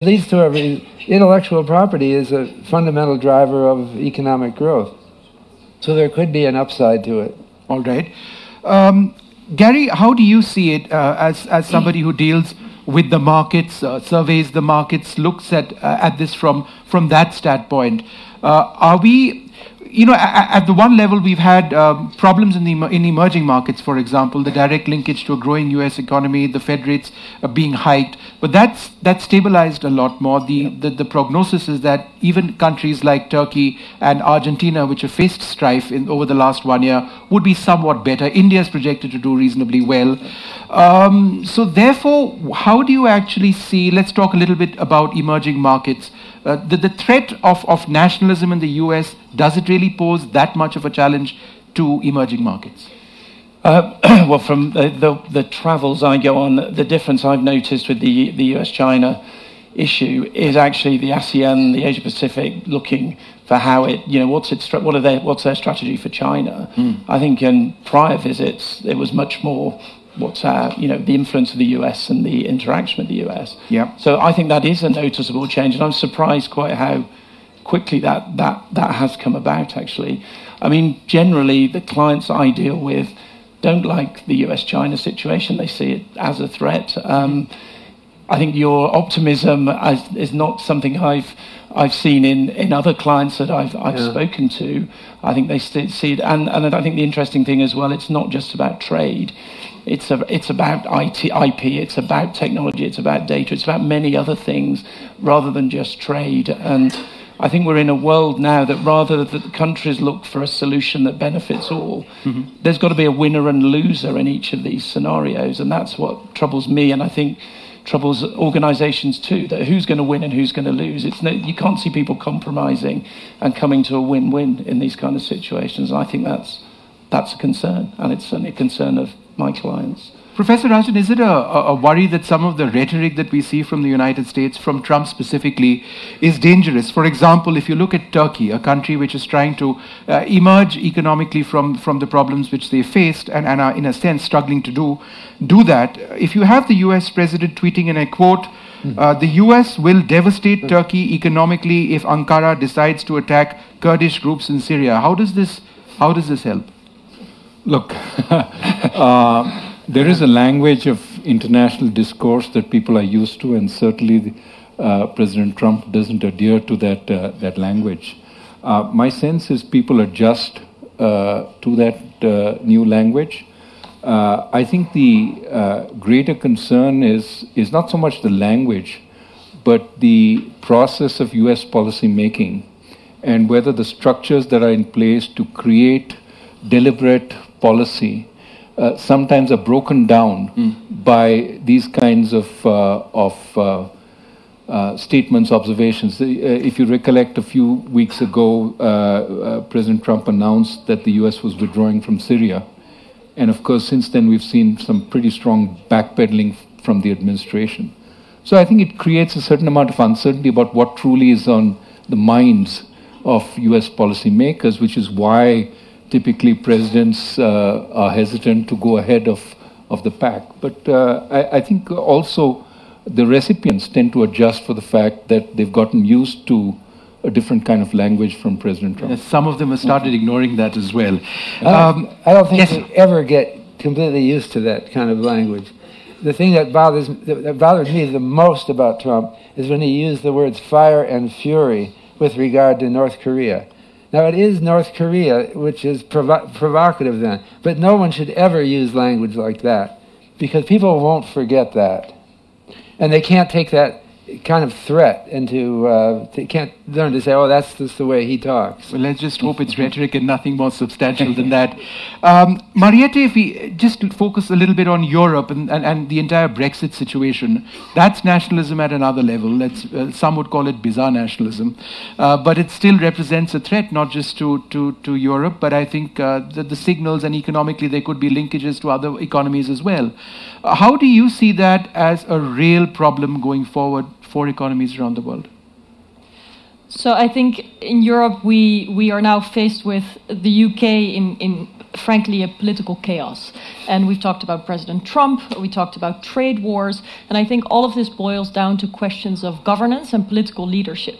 leads to intellectual property is a fundamental driver of economic growth. So there could be an upside to it. All right. Gary, how do you see it as somebody who deals with the markets, surveys the markets, looks at this from that standpoint? Are we, at the one level, we've had problems in emerging markets, for example, the direct linkage to a growing U.S. economy, the Fed rates being hiked, but that's stabilized a lot more. The prognosis is that even countries like Turkey and Argentina, which have faced strife over the last 1 year, would be somewhat better. India is projected to do reasonably well. So therefore, how do you actually see, let's talk a little bit about emerging markets. The threat of nationalism in the US, does it really pose that much of a challenge to emerging markets? Well, from the travels I go on, the difference I've noticed with the US-China issue is actually the ASEAN, the Asia-Pacific, looking for how it, what's their strategy for China? I think in prior visits, it was much more the influence of the US and the interaction with the US. Yeah. So I think that is a noticeable change, and I'm surprised quite how quickly that has come about, actually. I mean, generally, the clients I deal with don't like the US-China situation. They see it as a threat. I think your optimism is not something I've seen in other clients that I've spoken to. I think they see it, and I think the interesting thing as well, it's not just about trade. It's about IP, it's about technology, it's about data, it's about many other things rather than just trade. And I think we're in a world now that rather that countries look for a solution that benefits all, there's got to be a winner and loser in each of these scenarios, and that's what troubles me, and I think troubles organizations too, that who's going to win and who's going to lose. You can't see people compromising and coming to a win-win in these kind of situations. And I think that's a concern, and it's certainly a concern of my clients. Professor Rajan, is it a worry that some of the rhetoric that we see from the United States, from Trump specifically, is dangerous? For example, if you look at Turkey, a country which is trying to emerge economically from the problems which they faced and are, in a sense, struggling to do that. If you have the US president tweeting, and I quote, the US will devastate Turkey economically if Ankara decides to attack Kurdish groups in Syria. How does this help? Look, there is a language of international discourse that people are used to, and certainly President Trump doesn't adhere to that language. My sense is people adjust to that new language. I think the greater concern is not so much the language, but the process of US policy making, and whether the structures that are in place to create deliberate policy sometimes are broken down by these kinds of statements, observations. If you recollect, a few weeks ago, President Trump announced that the US was withdrawing from Syria. And of course, since then, we've seen some pretty strong backpedaling from the administration. So I think it creates a certain amount of uncertainty about what truly is on the minds of US policymakers, which is why typically presidents are hesitant to go ahead of the pack. But I think also the recipients tend to adjust for the fact that they've gotten used to a different kind of language from President Trump. Yes, some of them have started ignoring that as well. I don't think they ever get completely used to that kind of language. The thing that bothers me the most about Trump is when he used the words fire and fury with regard to North Korea. Now, it is North Korea, which is provocative then, but no one should ever use language like that, because people won't forget that. And they can't take that kind of threat into, they can't learn to say, oh, that's just the way he talks. Well, let's just hope it's rhetoric and nothing more substantial than that. Mariette, if we just focus a little bit on Europe and the entire Brexit situation, that's nationalism at another level. Some would call it bizarre nationalism. But it still represents a threat, not just to Europe, but I think the signals, and economically there could be linkages to other economies as well. How do you see that as a real problem going forward for economies around the world? So I think in Europe we are now faced with the UK in frankly, a political chaos. And we've talked about President Trump, we talked about trade wars, and I think all of this boils down to questions of governance and political leadership.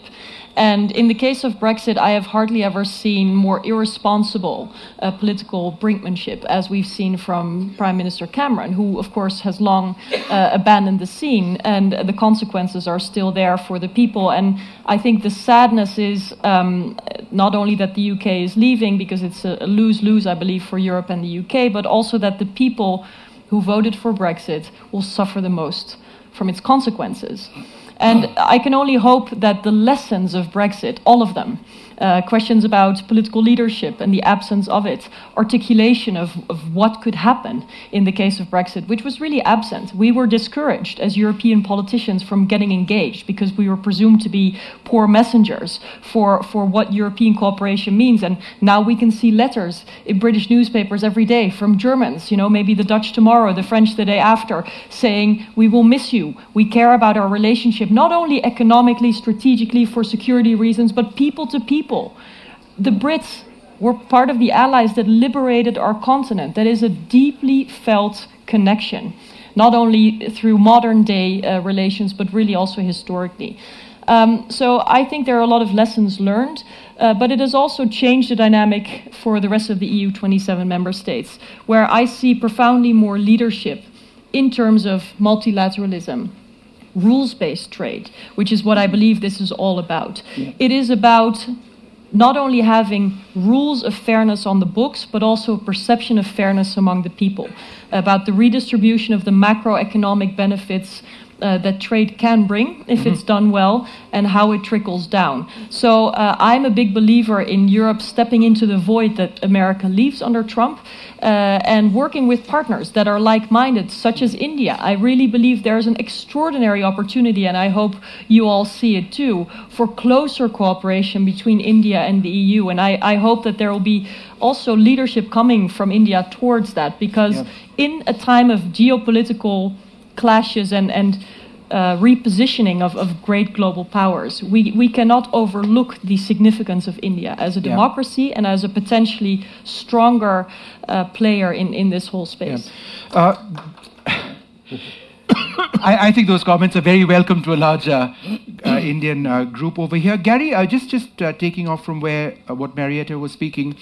And in the case of Brexit, I have hardly ever seen more irresponsible political brinkmanship, as we've seen from Prime Minister Cameron, who, of course, has long abandoned the scene, and the consequences are still there for the people. And I think the sadness is not only that the UK is leaving, because it's a lose-lose, I believe, for Europe and the UK, but also that the people who voted for Brexit will suffer the most from its consequences. And I can only hope that the lessons of Brexit, all of them, questions about political leadership and the absence of it, articulation of what could happen in the case of Brexit, which was really absent. We were discouraged as European politicians from getting engaged because we were presumed to be poor messengers for what European cooperation means. And now we can see letters in British newspapers every day from Germans, maybe the Dutch tomorrow, the French the day after, saying, we will miss you. We care about our relationship, not only economically, strategically, for security reasons, but people to people. The Brits were part of the allies that liberated our continent. That is a deeply felt connection, not only through modern day relations, but really also historically. So I think there are a lot of lessons learned, but it has also changed the dynamic for the rest of the EU 27 member states, where I see profoundly more leadership in terms of multilateralism, rules-based trade, which is what I believe this is all about. Yeah. It is about not only having rules of fairness on the books, but also a perception of fairness among the people, about the redistribution of the macroeconomic benefits that trade can bring if it's done well, and how it trickles down. So I'm a big believer in Europe stepping into the void that America leaves under Trump, and working with partners that are like-minded, such as India. I really believe there's an extraordinary opportunity, and I hope you all see it too, for closer cooperation between India and the EU. And I hope that there will be also leadership coming from India towards that, because in a time of geopolitical clashes and repositioning of great global powers, we cannot overlook the significance of India as a democracy and as a potentially stronger player in this whole space. I think those comments are very welcome to a large Indian group over here. Gary, just taking off from what Marietta was speaking,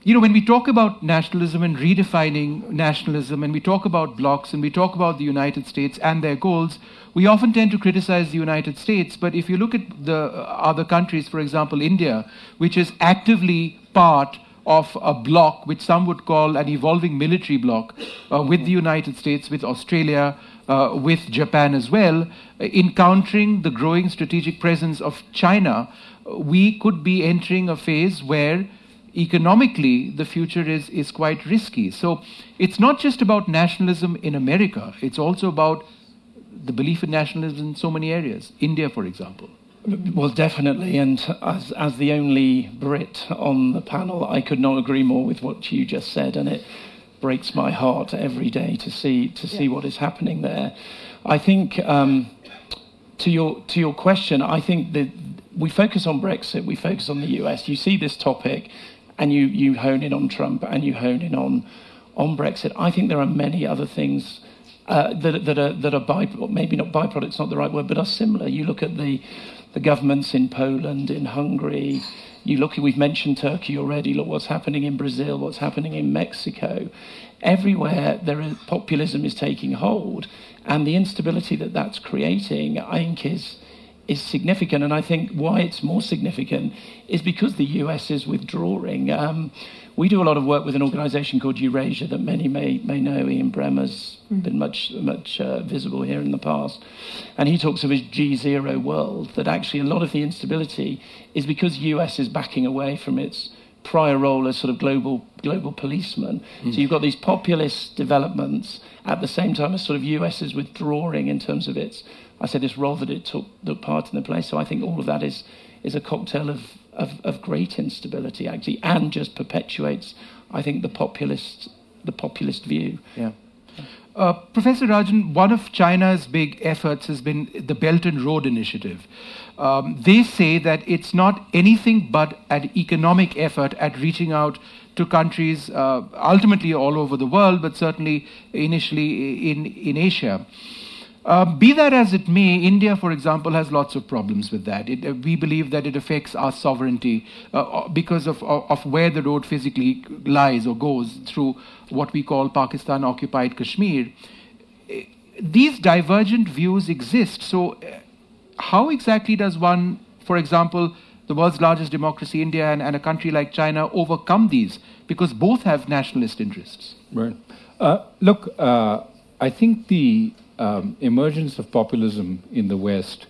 when we talk about nationalism and redefining nationalism, and we talk about blocs, and we talk about the United States and their goals, we often tend to criticize the United States. But if you look at the other countries, for example, India, which is actively part of a bloc which some would call an evolving military bloc, with the United States, with Australia, with Japan as well, encountering the growing strategic presence of China, we could be entering a phase where economically the future is quite risky. So it's not just about nationalism in America, it's also about the belief in nationalism in so many areas. India, for example. Well, definitely, and as the only Brit on the panel, I could not agree more with what you just said, and it breaks my heart every day to see what is happening there. I think to your question, I think that we focus on Brexit, we focus on the US. You see this topic, and you hone in on Trump, and you hone in on Brexit. I think there are many other things that are maybe not byproducts, not the right word, but are similar. You look at the governments in Poland, in Hungary. We've mentioned Turkey already. Look what's happening in Brazil, what's happening in Mexico. Everywhere populism is taking hold, and the instability that's creating, I think, is significant. And I think why it's more significant is because the US is withdrawing. We do a lot of work with an organisation called Eurasia that many may know. Ian Bremmer's been much visible here in the past. And he talks of his G0 world, that actually a lot of the instability is because US is backing away from its prior role as sort of global policeman. So you've got these populist developments at the same time as sort of US is withdrawing in terms of this role that it took part in the place. So I think all of that is a cocktail of great instability, actually, and just perpetuates, I think, the populist view. Yeah. Professor Rajan, one of China's big efforts has been the Belt and Road Initiative. They say that it's not anything but an economic effort at reaching out to countries ultimately all over the world, but certainly initially in Asia. Be that as it may, India, for example, has lots of problems with that. We believe that it affects our sovereignty because of where the road physically lies or goes through what we call Pakistan-occupied Kashmir. These divergent views exist. So how exactly does one, for example, the world's largest democracy, India, and a country like China overcome these? Because both have nationalist interests. Right. Look, I think the emergence of populism in the West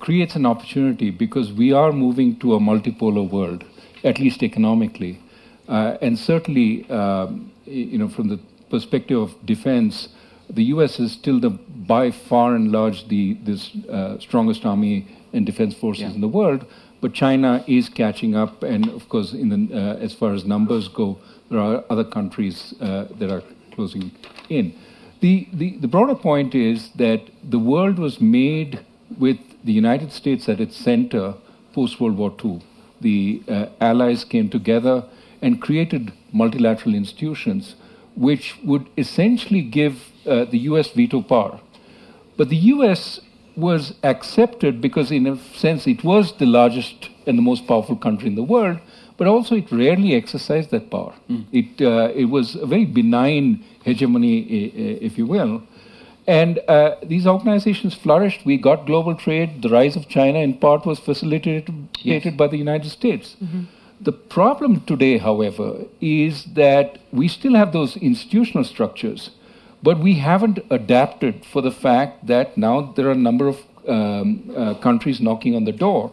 creates an opportunity because we are moving to a multipolar world, at least economically. And certainly, from the perspective of defense, the U.S. is still by far and large the strongest army and defense forces in the world. But China is catching up, and of course, as far as numbers go, there are other countries that are closing in. The broader point is that the world was made with the United States at its center post-World War II. The Allies came together and created multilateral institutions which would essentially give the U.S. veto power. But the U.S. was accepted because, in a sense, it was the largest and the most powerful country in the world, but also it rarely exercised that power. It was a very benign hegemony, if you will. And these organizations flourished. We got global trade. The rise of China, in part, was facilitated by the United States. The problem today, however, is that we still have those institutional structures, but we haven't adapted for the fact that now there are a number of countries knocking on the door.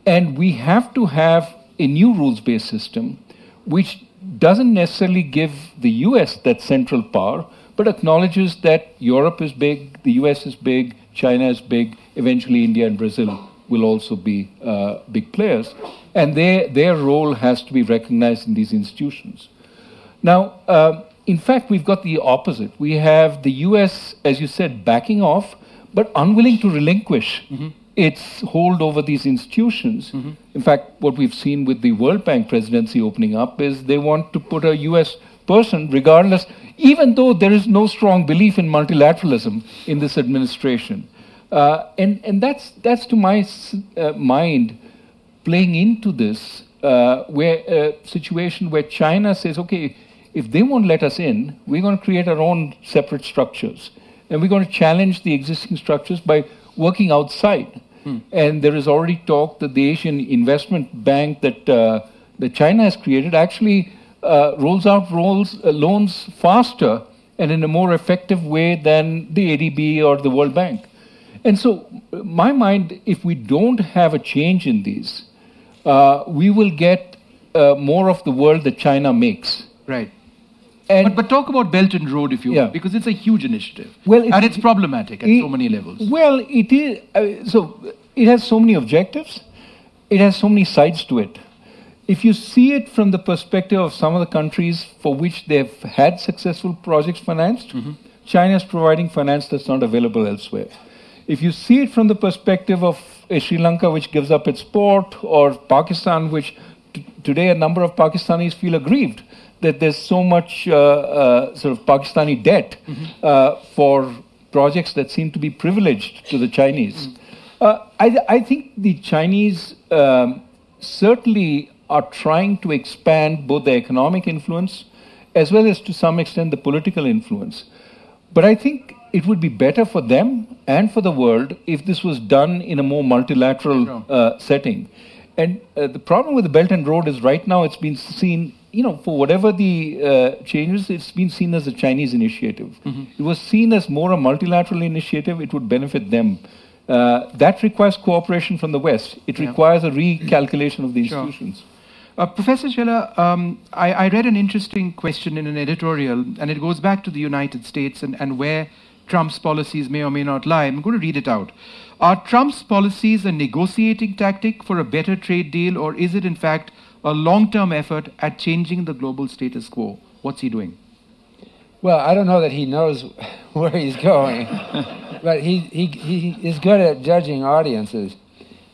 And we have to have a new rules-based system which doesn't necessarily give the US that central power, but acknowledges that Europe is big, the US is big, China is big, eventually India and Brazil will also be big players. And their role has to be recognized in these institutions. Now, in fact, we've got the opposite. We have the US, as you said, backing off, but unwilling to relinquish its hold over these institutions. In fact, what we've seen with the World Bank presidency opening up is they want to put a US person, regardless, even though there is no strong belief in multilateralism in this administration. And that's to my mind playing into this, where a situation where China says, okay, if they won't let us in, we're going to create our own separate structures. And we're going to challenge the existing structures by working outside. And there is already talk that the Asian Investment Bank that China has created actually rolls out loans faster and in a more effective way than the ADB or the World Bank. And so, my mind, if we don't have a change in these, we will get more of the world that China makes. Right. But talk about Belt and Road, if you will, because it's a huge initiative. And it's problematic at so many levels. Well, it is. So it has so many objectives. It has so many sides to it. If you see it from the perspective of some of the countries for which they've had successful projects financed, China is providing finance that's not available elsewhere. If you see it from the perspective of Sri Lanka, which gives up its port, or Pakistan, which today a number of Pakistanis feel aggrieved that there's so much sort of Pakistani debt for projects that seem to be privileged to the Chinese. I think the Chinese certainly are trying to expand both the economic influence as well as to some extent the political influence. But I think it would be better for them and for the world if this was done in a more multilateral setting. And the problem with the Belt and Road is right now it's been seen, for whatever the changes, it's been seen as a Chinese initiative. It was seen as more a multilateral initiative. It would benefit them. That requires cooperation from the West. It requires a recalculation of the institutions. Professor Chella, I read an interesting question in an editorial, and it goes back to the United States and where Trump's policies may or may not lie. I'm going to read it out. Are Trump's policies a negotiating tactic for a better trade deal, or is it in fact a long-term effort at changing the global status quo? What's he doing? Well, I don't know that he knows where he's going, but he is good at judging audiences.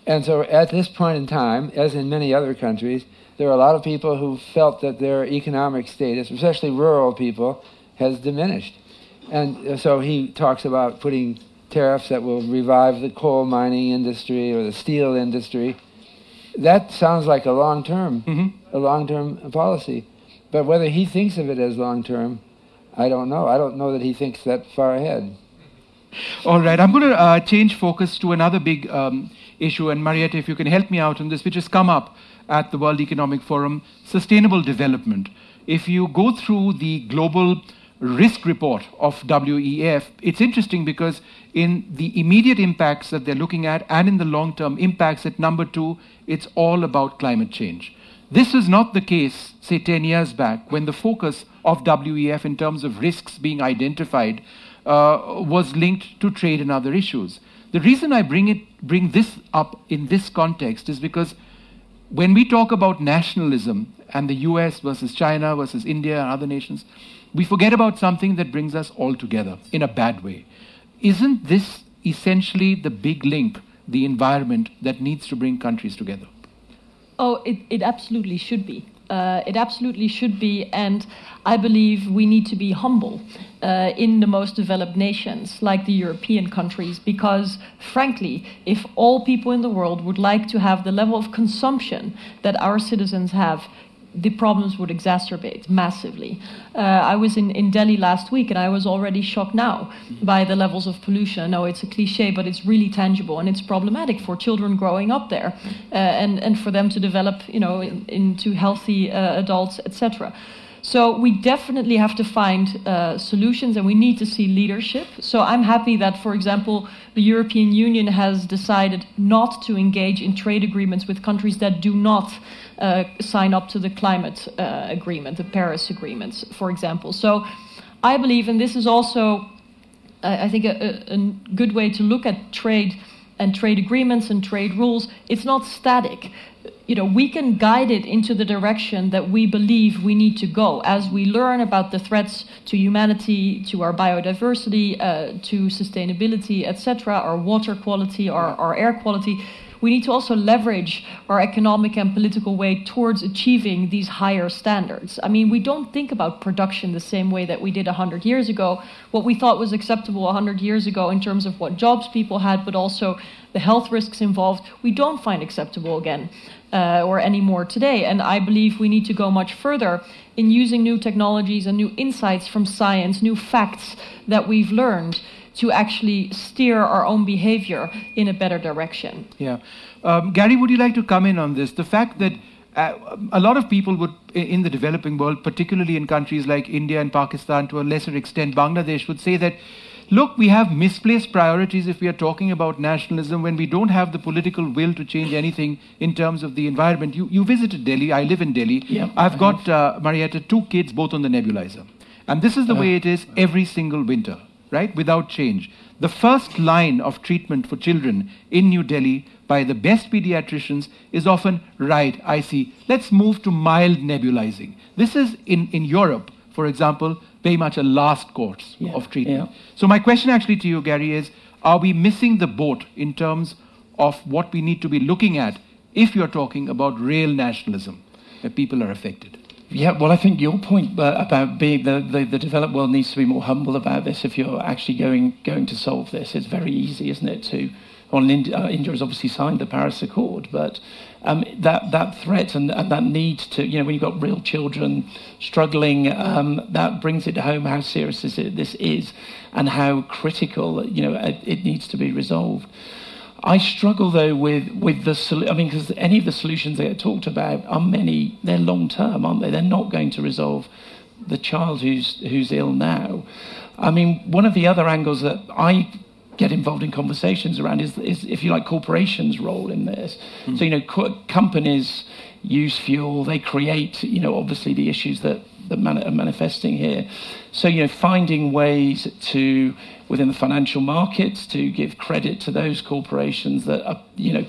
And so at this point in time, as in many other countries, there are a lot of people who felt that their economic status, especially rural people, has diminished. And so he talks about putting tariffs that will revive the coal mining industry or the steel industry. That sounds like a long-term policy. But whether he thinks of it as long-term, I don't know. I don't know that he thinks that far ahead. All right, I'm going to change focus to another big issue. And Marietta, if you can help me out on this, which has come up at the World Economic Forum, sustainable development. If you go through the global risk report of WEF, it's interesting because in the immediate impacts that they're looking at and in the long-term impacts at number 2, it's all about climate change. This is not the case, say, 10 years back, when the focus of WEF in terms of risks being identified was linked to trade and other issues. The reason I bring this up in this context is because when we talk about nationalism and the US versus China versus India and other nations, we forget about something that brings us all together in a bad way. Isn't this essentially the big link, the environment, that needs to bring countries together? Oh, it absolutely should be. It absolutely should be, and I believe we need to be humble in the most developed nations, like the European countries, because, frankly, if all people in the world would like to have the level of consumption that our citizens have, the problems would exacerbate massively. I was in Delhi last week, and I was already shocked now by the levels of pollution. I know it's a cliche, but it's really tangible, and it's problematic for children growing up there, and for them to develop, into healthy adults, etc. So we definitely have to find solutions, and we need to see leadership. So I'm happy that, for example, the European Union has decided not to engage in trade agreements with countries that do not sign up to the climate agreement, the Paris agreements, for example. So I believe, and this is also, I think, a good way to look at trade and trade agreements and trade rules. It's not static. We can guide it into the direction that we believe we need to go as we learn about the threats to humanity, to our biodiversity, to sustainability, etc., our water quality, our air quality. We need to also leverage our economic and political way towards achieving these higher standards. I mean, we don't think about production the same way that we did 100 years ago. What we thought was acceptable 100 years ago in terms of what jobs people had, but also the health risks involved, we don't find acceptable again or anymore today. And I believe we need to go much further in using new technologies and new insights from science, new facts that we've learned to actually steer our own behavior in a better direction. Yeah. Gary, would you like to come in on this? The fact that a lot of people would, in the developing world, particularly in countries like India and Pakistan, to a lesser extent Bangladesh, would say that, look, we have misplaced priorities if we are talking about nationalism when we don't have the political will to change anything in terms of the environment. You visited Delhi. I live in Delhi. Yep, I've got, Marietta, 2 kids, both on the nebulizer. And this is the way it is every single winter, right, without change. The first line of treatment for children in New Delhi by the best pediatricians is often, right, I see, let's move to mild nebulizing. This is, in Europe, for example, very much a last course of treatment. Yeah. So my question actually to you, Gary, is, are we missing the boat in terms of what we need to be looking at if you're talking about real nationalism, where people are affected? Yeah, well, I think your point about being the developed world needs to be more humble about this. If you're actually going to solve this, it's very easy, isn't it? India has obviously signed the Paris Accord, but that threat and that need to, when you've got real children struggling, that brings it home how serious this is and how critical, it needs to be resolved. I struggle, though, with because any of the solutions that are talked about they're long-term, aren't they? They're not going to resolve the child who's ill now. I mean, one of the other angles that I get involved in conversations around is if you like, corporations' role in this. So, companies use fuel, they create, obviously the issues that are manifesting here. So, finding ways to, within the financial markets, to give credit to those corporations that,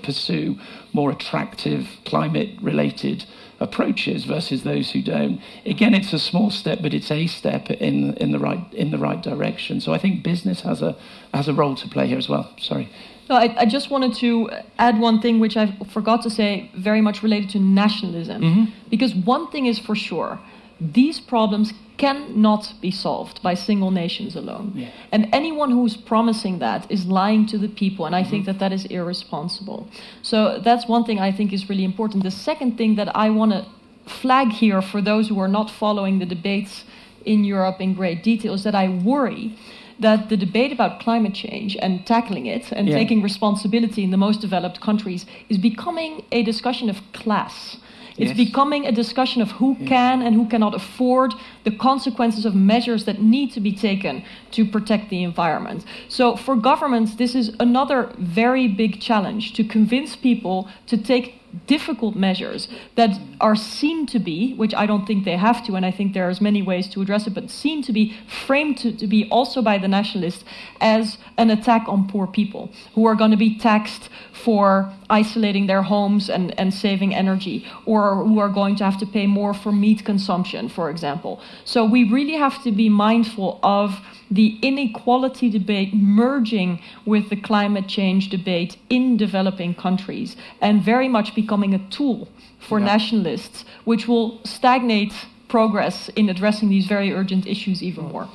pursue more attractive climate-related approaches versus those who don't. Again, it's a small step, but it's a step in the right direction. So I think business has a role to play here as well. Sorry. No, I just wanted to add one thing which I forgot to say, very much related to nationalism. Because one thing is for sure, these problems cannot be solved by single nations alone. Yeah. And anyone who's promising that is lying to the people, and I think that is irresponsible. So that's one thing I think is really important. The second thing that I want to flag here for those who are not following the debates in Europe in great detail is that I worry that the debate about climate change and tackling it and taking responsibility in the most developed countries is becoming a discussion of class. It's becoming a discussion of who can and who cannot afford the consequences of measures that need to be taken to protect the environment. So for governments, this is another very big challenge, to convince people to take difficult measures that are seen to be, which I don't think they have to, and I think there's many ways to address it, but seen to be framed to be also by the nationalists as an attack on poor people who are going to be taxed for isolating their homes and saving energy, or who are going to have to pay more for meat consumption, for example. So we really have to be mindful of the inequality debate merging with the climate change debate in developing countries, and very much becoming a tool for nationalists, which will stagnate progress in addressing these very urgent issues even more.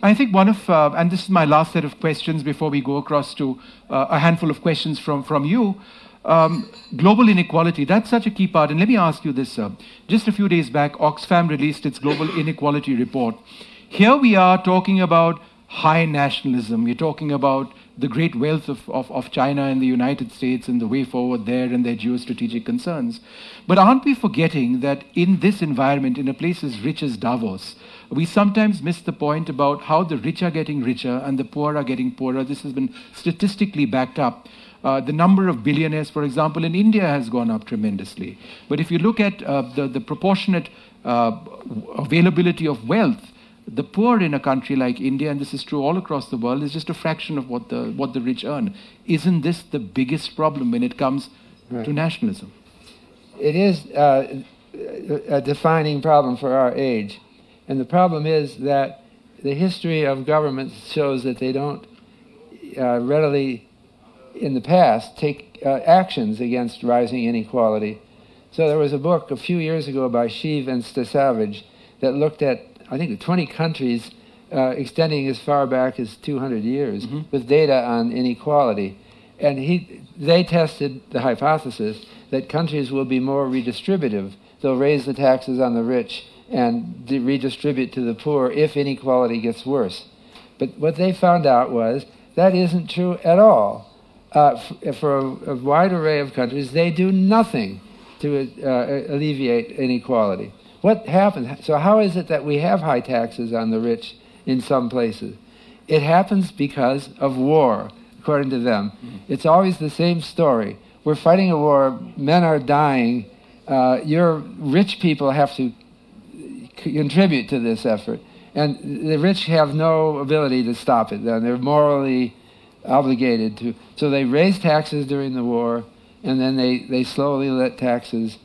I think one of, and this is my last set of questions before we go across to a handful of questions from you, global inequality, that's such a key part. And let me ask you this, just a few days back, Oxfam released its global inequality report. Here we are talking about high nationalism. We're talking about the great wealth of China and the United States and the way forward there and their geostrategic concerns. But aren't we forgetting that in this environment, in a place as rich as Davos, we sometimes miss the point about how the rich are getting richer and the poor are getting poorer. This has been statistically backed up. The number of billionaires, for example, in India has gone up tremendously. But if you look at the proportionate availability of wealth, the poor in a country like India, and this is true all across the world, is just a fraction of what the rich earn. Isn't this the biggest problem when it comes to nationalism? It is a defining problem for our age. And the problem is that the history of governments shows that they don't readily, in the past, take actions against rising inequality. So there was a book a few years ago by Shiv and Stasavage that looked at, I think, 20 countries extending as far back as 200 years with data on inequality. And they tested the hypothesis that countries will be more redistributive. They'll raise the taxes on the rich and redistribute to the poor if inequality gets worse. But what they found out was that isn't true at all. For a wide array of countries, they do nothing to alleviate inequality. What happens? So how is it that we have high taxes on the rich in some places? It happens because of war, according to them. It's always the same story. We're fighting a war, men are dying, your rich people have to contribute to this effort. And the rich have no ability to stop it. They're morally obligated to. So they raise taxes during the war, and then they slowly let taxes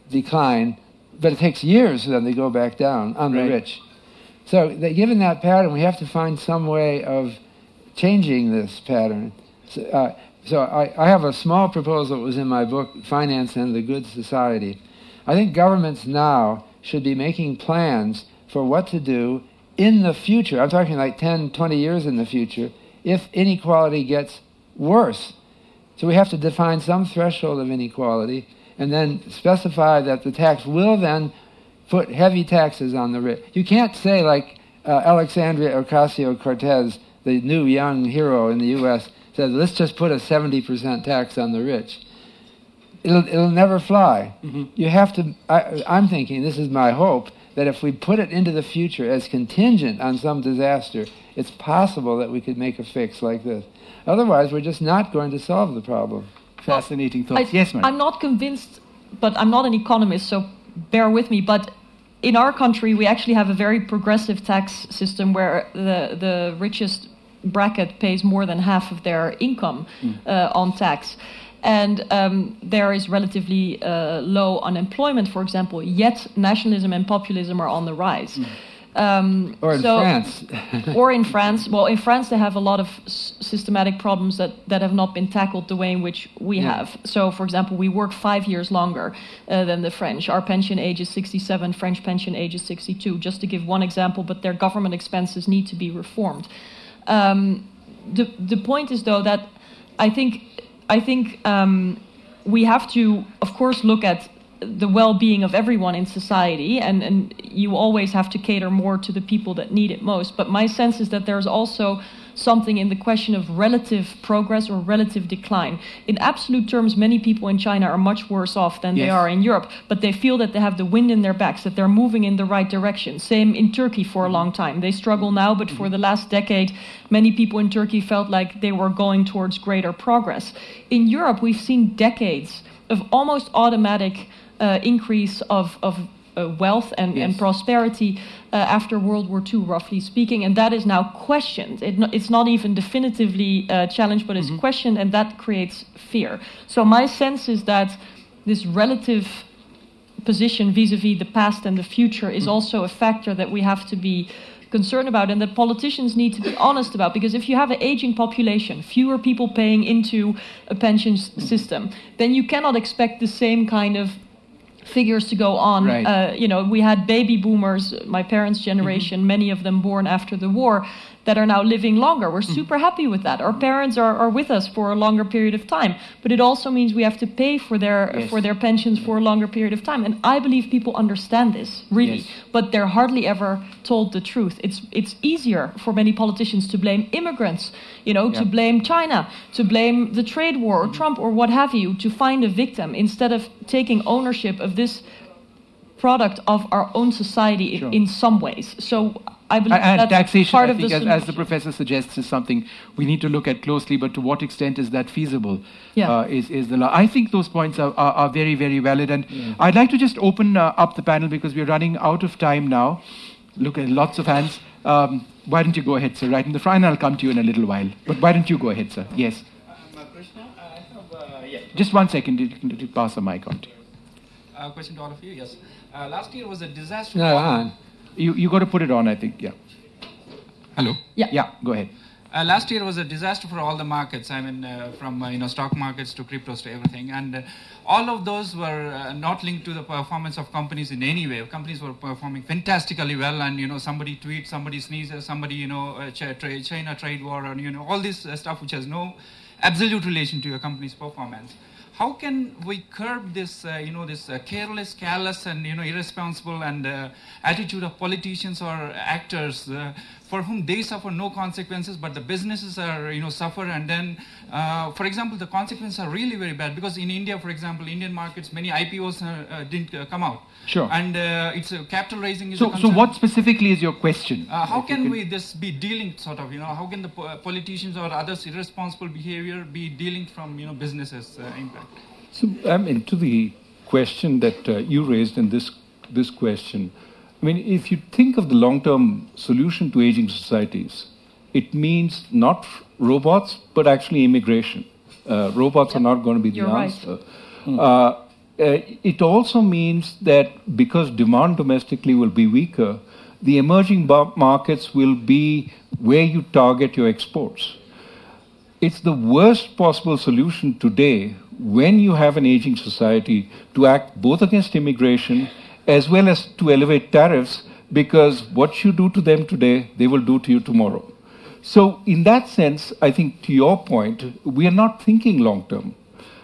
decline. But it takes years for them to go back down on the rich. So given that pattern, we have to find some way of changing this pattern. So I have a small proposal that was in my book, Finance and the Good Society. I think governments now should be making plans for what to do in the future. I'm talking like 10, 20 years in the future, if inequality gets worse. So we have to define some threshold of inequality and then specify that the tax will then put heavy taxes on the rich. You can't say like Alexandria Ocasio-Cortez, the new young hero in the U.S., said, let's just put a 70% tax on the rich. It'll never fly. You have to, I'm thinking, this is my hope, that if we put it into the future as contingent on some disaster, it's possible that we could make a fix like this. Otherwise, we're just not going to solve the problem. Fascinating thoughts. Yes, ma'am. I'm not convinced, but I'm not an economist, so bear with me. But in our country, we actually have a very progressive tax system where the richest bracket pays more than half of their income on tax. And there is relatively low unemployment, for example, yet nationalism and populism are on the rise. Or in France. Or in France. Well, in France they have a lot of systematic problems that have not been tackled the way in which we have. So, for example, we work 5 years longer than the French. Our pension age is 67, French pension age is 62, just to give one example, but their government expenses need to be reformed. The point is, though, that I think we have to, of course, look at the well-being of everyone in society, and you always have to cater more to the people that need it most. But my sense is that there's also something in the question of relative progress or relative decline. In absolute terms, many people in China are much worse off than they are in Europe, but they feel that they have the wind in their backs, that they're moving in the right direction. Same in Turkey for a long time. They struggle now, but for the last decade, many people in Turkey felt like they were going towards greater progress. In Europe, we've seen decades of almost automatic increase of wealth and prosperity after World War II, roughly speaking, and that is now questioned. It's not even definitively challenged, but it's questioned, and that creates fear. So my sense is that this relative position vis-a-vis the past and the future is also a factor that we have to be concerned about, and that politicians need to be honest about, because if you have an aging population, fewer people paying into a pension system, then you cannot expect the same kind of figures to go on. Right. We had baby boomers, my parents' generation, many of them born after the war, that are now living longer. We're super happy with that. Our parents are with us for a longer period of time, but it also means we have to pay for their pensions for a longer period of time. And I believe people understand this, really, but they're hardly ever told the truth. It's easier for many politicians to blame immigrants, to blame China, to blame the trade war or Trump or what have you, to find a victim, instead of taking ownership of this product of our own society in some ways. So I believe that taxation, part I of think, the as the professor suggests, is something we need to look at closely, but to what extent is that feasible is the law. I think those points are very, very valid, and I'd like to just open up the panel because we're running out of time now. Look at lots of hands. Why don't you go ahead, sir, right in the front, and I'll come to you in a little while. But why don't you go ahead, sir? Yes. Krishna, I have, Just 1 second, you can pass the mic on to you. Question to all of you, yes. Last year was a disaster. No, on. You got to put it on, I think, Hello? Yeah, go ahead. Last year was a disaster for all the markets. I mean, from stock markets to cryptos to everything, and all of those were not linked to the performance of companies in any way. Companies were performing fantastically well, and somebody tweets, somebody sneezes, somebody China trade war, and all this stuff which has no absolute relation to your company's performance. How can we curb this, this careless, callous, and irresponsible and attitude of politicians or actors for whom they suffer no consequences, but the businesses are, suffer, and then, for example, the consequences are really very bad, because in India, for example, Indian markets, many IPOs didn't come out. Sure. And it's capital raising is so what specifically is your question? How can we this be dealing sort of, how can the politicians or others' irresponsible behavior be dealing from, businesses' impact? So, to the question that you raised in this question, if you think of the long-term solution to aging societies, it means not robots, but actually immigration. Robots are not going to be the answer. Right. It also means that because demand domestically will be weaker, the emerging markets will be where you target your exports. It's the worst possible solution today, when you have an aging society, to act both against immigration as well as to elevate tariffs, because what you do to them today, they will do to you tomorrow. So in that sense, I think to your point, we are not thinking long-term.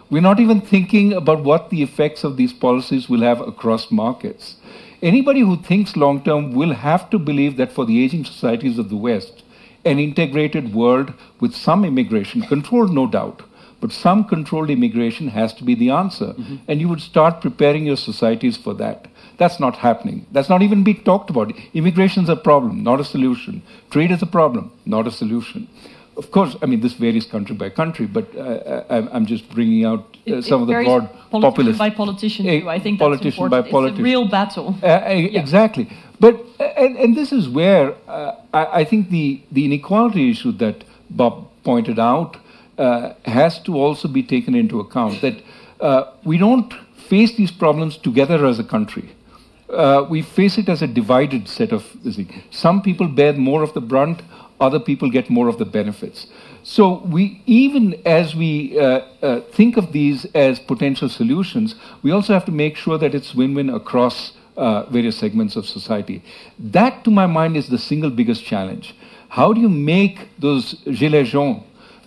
We're not even thinking about what the effects of these policies will have across markets. Anybody who thinks long-term will have to believe that for the aging societies of the West, an integrated world with some immigration, controlled no doubt, but some controlled immigration has to be the answer. And you would start preparing your societies for that. That's not happening. That's not even being talked about. Immigration is a problem, not a solution. Trade is a problem, not a solution. Of course, this varies country by country, but I'm just bringing out some of the broad populist. By politician too. I think that's politician important. By politician. It's a real battle. Exactly. But and this is where I think the inequality issue that Bob pointed out has to also be taken into account. That we don't face these problems together as a country. we face it as a divided set of things. Some people bear more of the brunt, other people get more of the benefits. So even as we think of these as potential solutions, we also have to make sure that it's win-win across various segments of society. That, to my mind, is the single biggest challenge. How do you make those gilets jaunes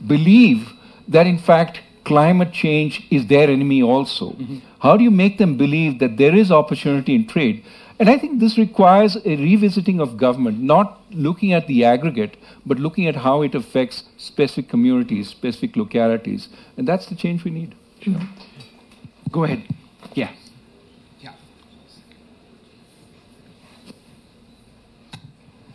believe that, in fact, climate change is their enemy also? Mm-hmm. How do you make them believe that there is opportunity in trade? And I think this requires a revisiting of government, not looking at the aggregate, but looking at how it affects specific communities, specific localities. And that's the change we need. Sure. Go ahead. Yeah.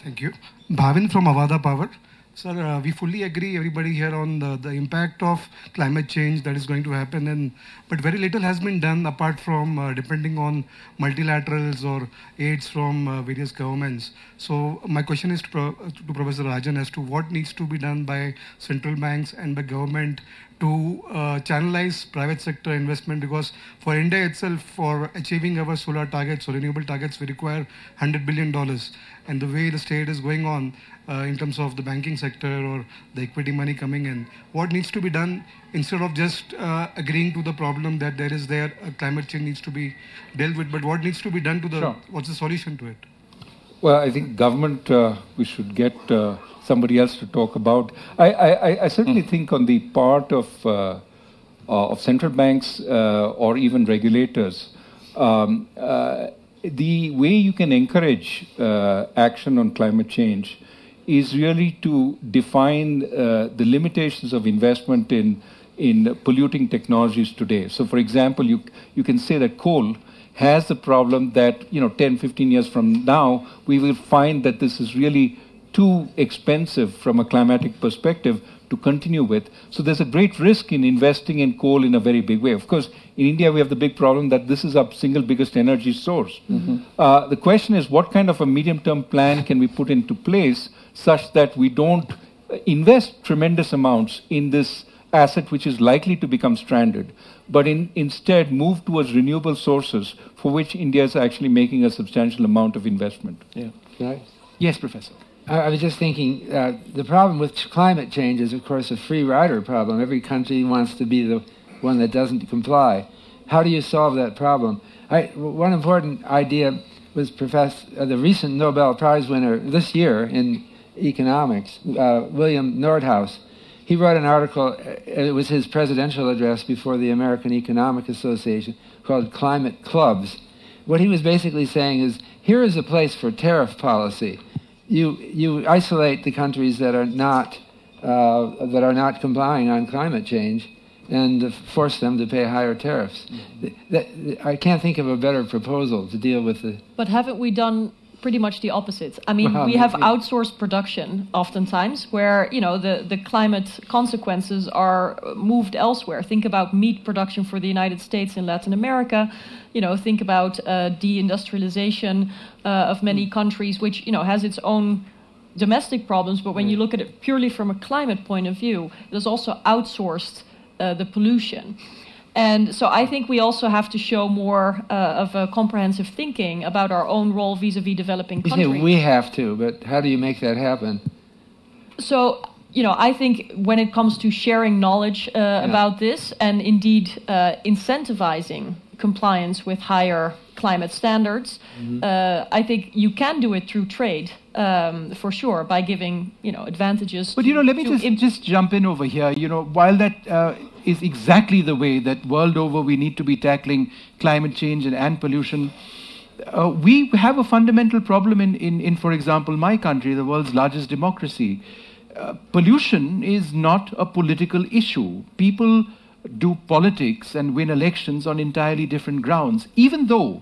Thank you. Bhavin from Avada Power. Sir, we fully agree, everybody here, on the impact of climate change that is going to happen, but very little has been done apart from depending on multilaterals or aids from various governments. So my question is to Professor Rajan as to what needs to be done by central banks and by government to channelize private sector investment, because for India itself, for achieving our solar targets or renewable targets, we require $100 billion. And the way the state is going on in terms of the banking sector or the equity money coming in, what needs to be done instead of just agreeing to the problem that climate change needs to be dealt with, but what needs to be done to Sure. What's the solution to it? Well, I think government, we should get somebody else to talk about. I certainly think on the part of central banks or even regulators, the way you can encourage action on climate change is really to define the limitations of investment in polluting technologies today. So, for example, you can say that coal has the problem that 10, 15 years from now, we will find that this is really too expensive from a climatic perspective to continue with. So there's a great risk in investing in coal in a very big way. Of course, in India, we have the big problem that this is our single biggest energy source. Mm-hmm. The question is, what kind of a medium-term plan can we put into place such that we don't invest tremendous amounts in this asset which is likely to become stranded, but instead move towards renewable sources for which India is actually making a substantial amount of investment. Yeah. Right. Yes, Professor. I was just thinking, the problem with climate change is, of course, a free rider problem. Every country wants to be the one that doesn't comply. How do you solve that problem? One important idea was the recent Nobel Prize winner this year in economics, William Nordhaus. He wrote an article, it was his presidential address before the American Economic Association, called Climate Clubs. What he was basically saying is, here is a place for tariff policy. You isolate the countries that are not complying on climate change and force them to pay higher tariffs. I can't think of a better proposal to deal with the... But haven't we done pretty much the opposite? I mean, we have outsourced production oftentimes where, the climate consequences are moved elsewhere. Think about meat production for the United States in Latin America. Think about deindustrialization of many countries, which, has its own domestic problems. But when you look at it purely from a climate point of view, it is also outsourced the pollution. And so I think we also have to show more of a comprehensive thinking about our own role vis-a-vis developing countries. You say we have to, but how do you make that happen? So, I think when it comes to sharing knowledge about this and indeed incentivizing compliance with higher climate standards, I think you can do it through trade, for sure, by giving, advantages. But, let me just jump in over here. While that is exactly the way that world over we need to be tackling climate change and pollution, we have a fundamental problem in, for example, my country, the world's largest democracy. Pollution is not a political issue. People do politics and win elections on entirely different grounds, even though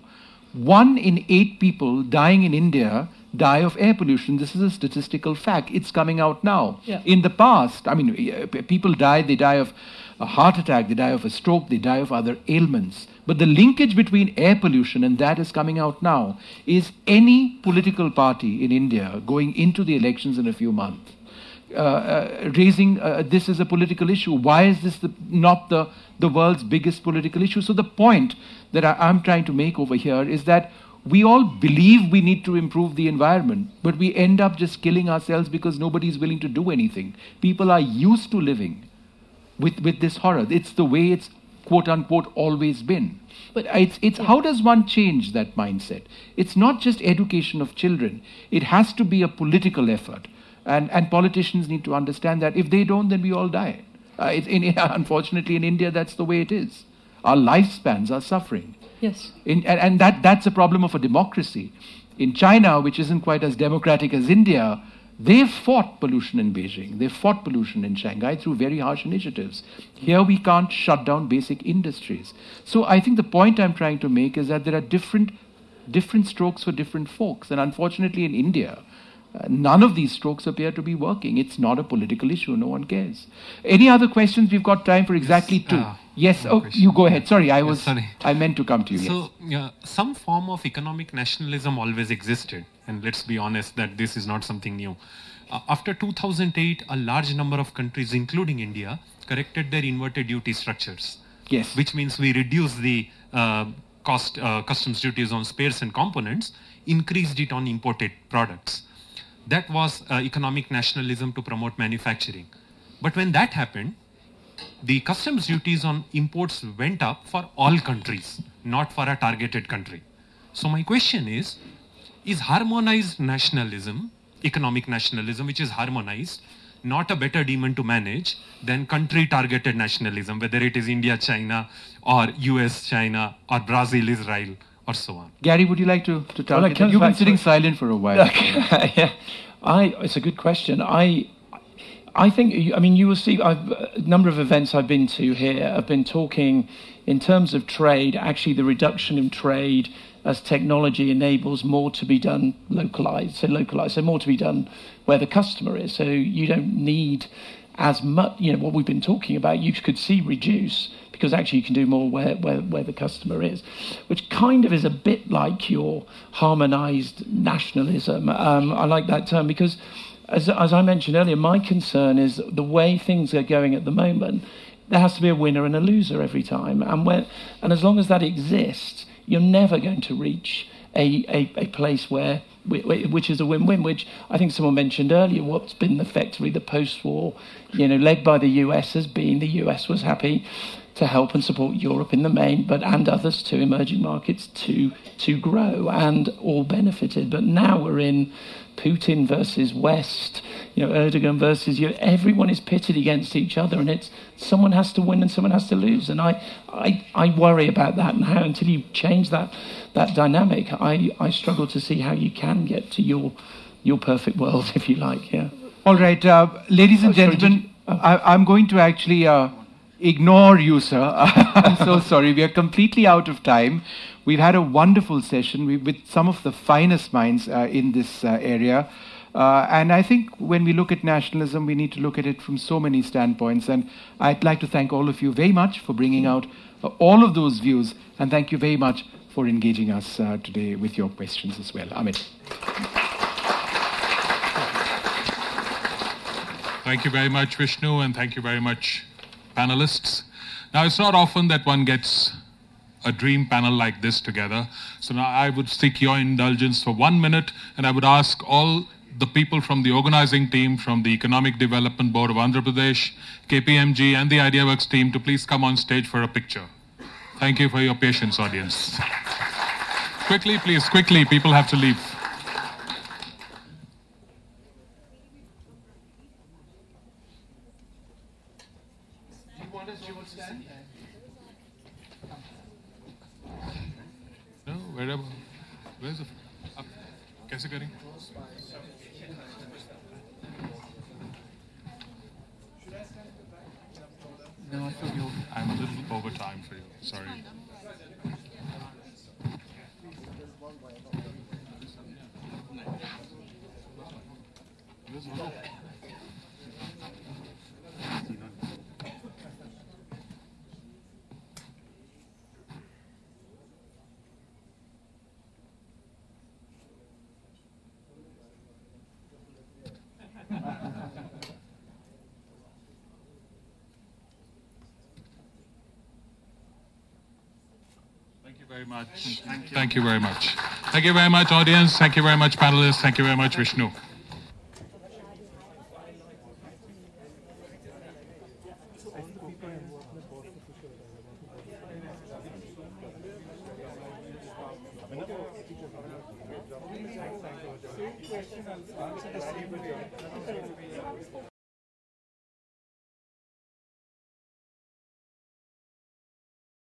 1 in 8 people dying in India die of air pollution. This is a statistical fact. It's coming out now. Yeah. In the past, people die, they die of a heart attack, they die of a stroke, they die of other ailments. But the linkage between air pollution and that is coming out now is any political party in India going into the elections in a few months raising this as a political issue. Why is this not the world's biggest political issue? So the point that I'm trying to make over here is that we all believe we need to improve the environment, but we end up just killing ourselves because nobody's willing to do anything. People are used to living with this horror. It's the way it's quote-unquote always been. But it's how does one change that mindset? It's not just education of children. It has to be a political effort. And politicians need to understand that. If they don't, then we all die. Unfortunately, in India, that's the way it is. Our lifespans are suffering. Yes. And that's a problem of a democracy. In China, which isn't quite as democratic as India, they've fought pollution in Beijing. They've fought pollution in Shanghai through very harsh initiatives. Here we can't shut down basic industries. So I think the point I'm trying to make is that there are different strokes for different folks. And unfortunately in India, none of these strokes appear to be working. It's not a political issue. No one cares. Any other questions? We've got time for exactly two. Yes. Oh, you go ahead. Sorry, I meant to come to you. So, some form of economic nationalism always existed. And let's be honest that this is not something new. After 2008, a large number of countries, including India, corrected their inverted duty structures. Yes. Which means we reduced the customs duties on spares and components, increased it on imported products. That was economic nationalism to promote manufacturing. But when that happened, the customs duties on imports went up for all countries, not for a targeted country. So my question is harmonized nationalism, economic nationalism, which is harmonized, not a better demon to manage than country-targeted nationalism, whether it is India, China, or US, China, or Brazil, Israel, or so on? Gary, would you like to talk? Well, you've been sitting silent for a while. Yeah, it's a good question. I think, you will see a number of events I've been to here have been talking in terms of trade, actually the reduction in trade as technology enables more to be done localized, so more to be done where the customer is. So you don't need as much, what we've been talking about, you could see reduce because actually you can do more where the customer is, which kind of is a bit like your harmonized nationalism. I like that term because as I mentioned earlier, my concern is the way things are going at the moment, there has to be a winner and a loser every time. And as long as that exists, you're never going to reach a place which is a win-win, which I think someone mentioned earlier, what's been effectively the post-war, led by the US has been the US was happy to help and support Europe in the main, and others too, emerging markets to grow, and all benefited. But now we're in Putin versus West, Erdogan versus everyone is pitted against each other, and it's someone has to win and someone has to lose. And I worry about that, and how until you change that dynamic, I struggle to see how you can get to your perfect world, if you like. Yeah. All right, ladies and gentlemen, I'm going to actually ignore you, sir. I'm so sorry. We are completely out of time. We've had a wonderful session with some of the finest minds in this area. And I think when we look at nationalism, we need to look at it from so many standpoints. And I'd like to thank all of you very much for bringing out all of those views. And thank you very much for engaging us today with your questions as well. Amit. Thank you very much, Vishnu, and thank you very much, panelists. Now, it's not often that one gets a dream panel like this together. So now I would seek your indulgence for 1 minute, and I would ask all the people from the organizing team, from the Economic Development Board of Andhra Pradesh, KPMG, and the IdeaWorks team to please come on stage for a picture. Thank you for your patience, audience. Quickly, please, quickly, people have to leave. No, wherever. Where's the... Up. Kaise karein? No, I thought I'm a little over time for you. Sorry. Thank you very much. Thank you very much. Thank you very much, audience. Thank you very much, panelists. Thank you very much, Vishnu. Same question, I'll answer the same way.